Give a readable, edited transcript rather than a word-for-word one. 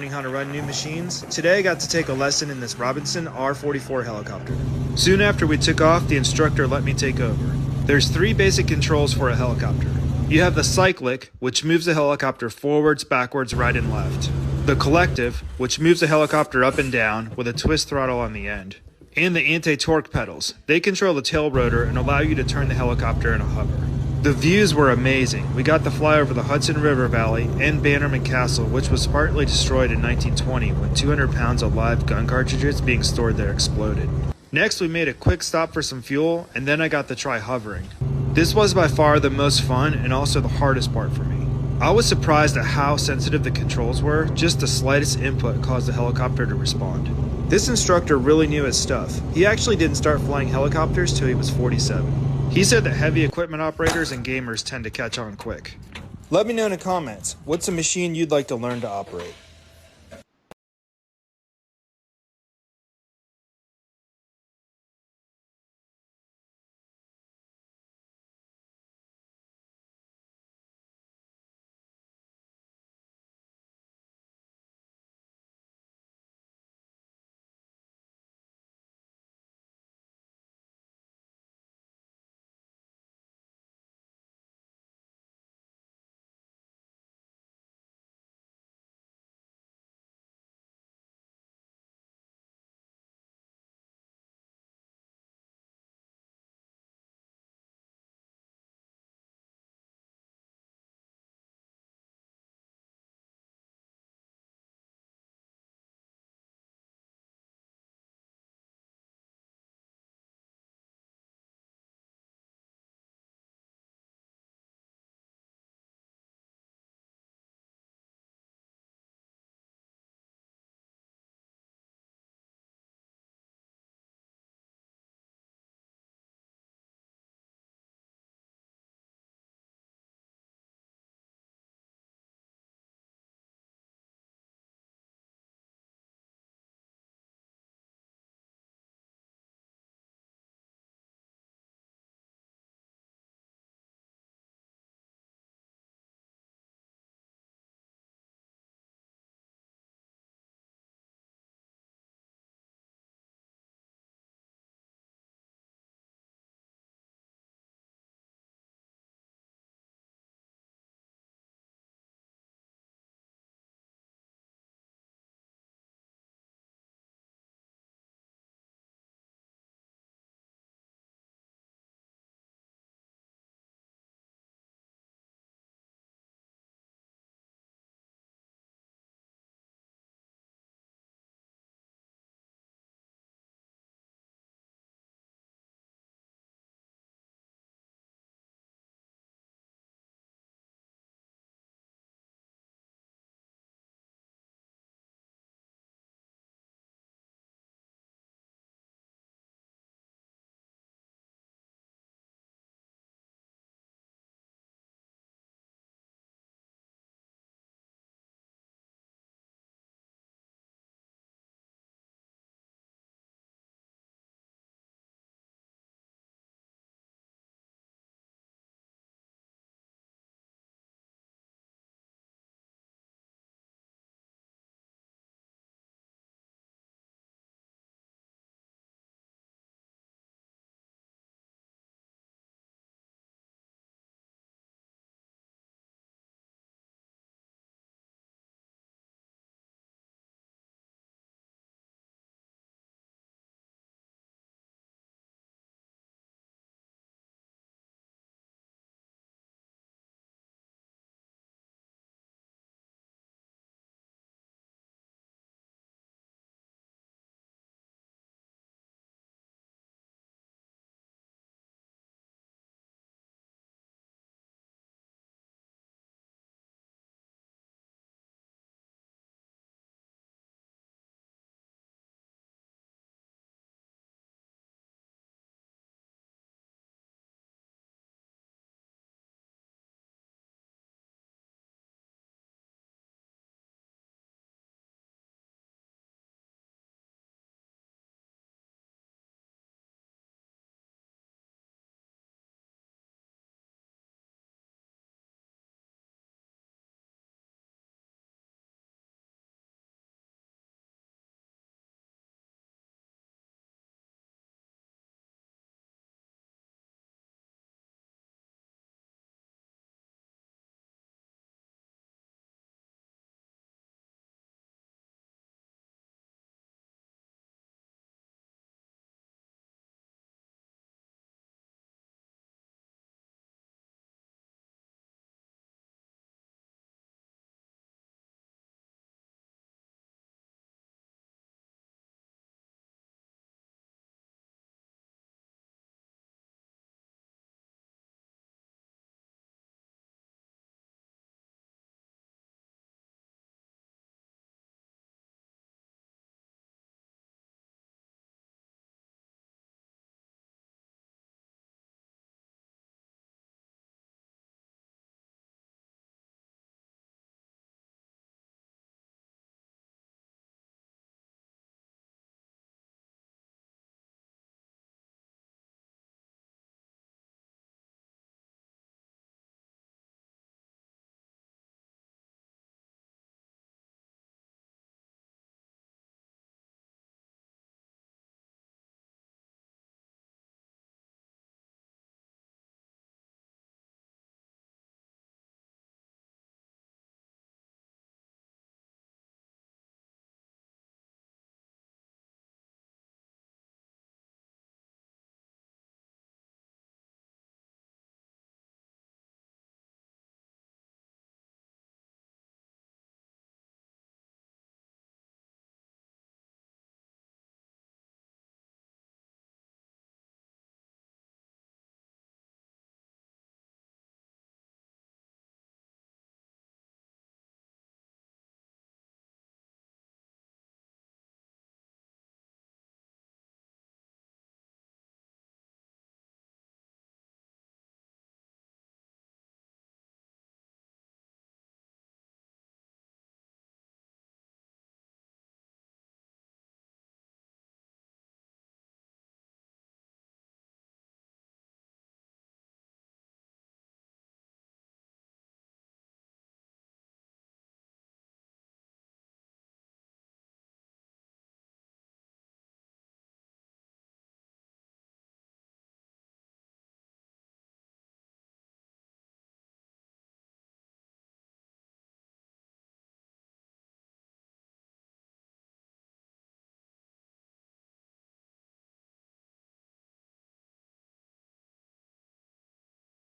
learning how to run new machines, today I got to take a lesson in this Robinson R-44 helicopter. Soon after we took off, the instructor let me take over. There's 3 basic controls for a helicopter. You have the cyclic, which moves the helicopter forwards, backwards, right, and left. The collective, which moves the helicopter up and down with a twist throttle on the end. And the anti-torque pedals. They control the tail rotor and allow you to turn the helicopter in a hover. The views were amazing. We got to fly over the Hudson River Valley and Bannerman Castle, which was partly destroyed in 1920 when 200 pounds of live gun cartridges being stored there exploded. Next, we made a quick stop for some fuel, and then I got to try hovering. This was by far the most fun and also the hardest part for me. I was surprised at how sensitive the controls were. Just the slightest input caused the helicopter to respond. This instructor really knew his stuff. He actually didn't start flying helicopters till he was 47. He said that heavy equipment operators and gamers tend to catch on quick. Let me know in the comments, what's a machine you'd like to learn to operate?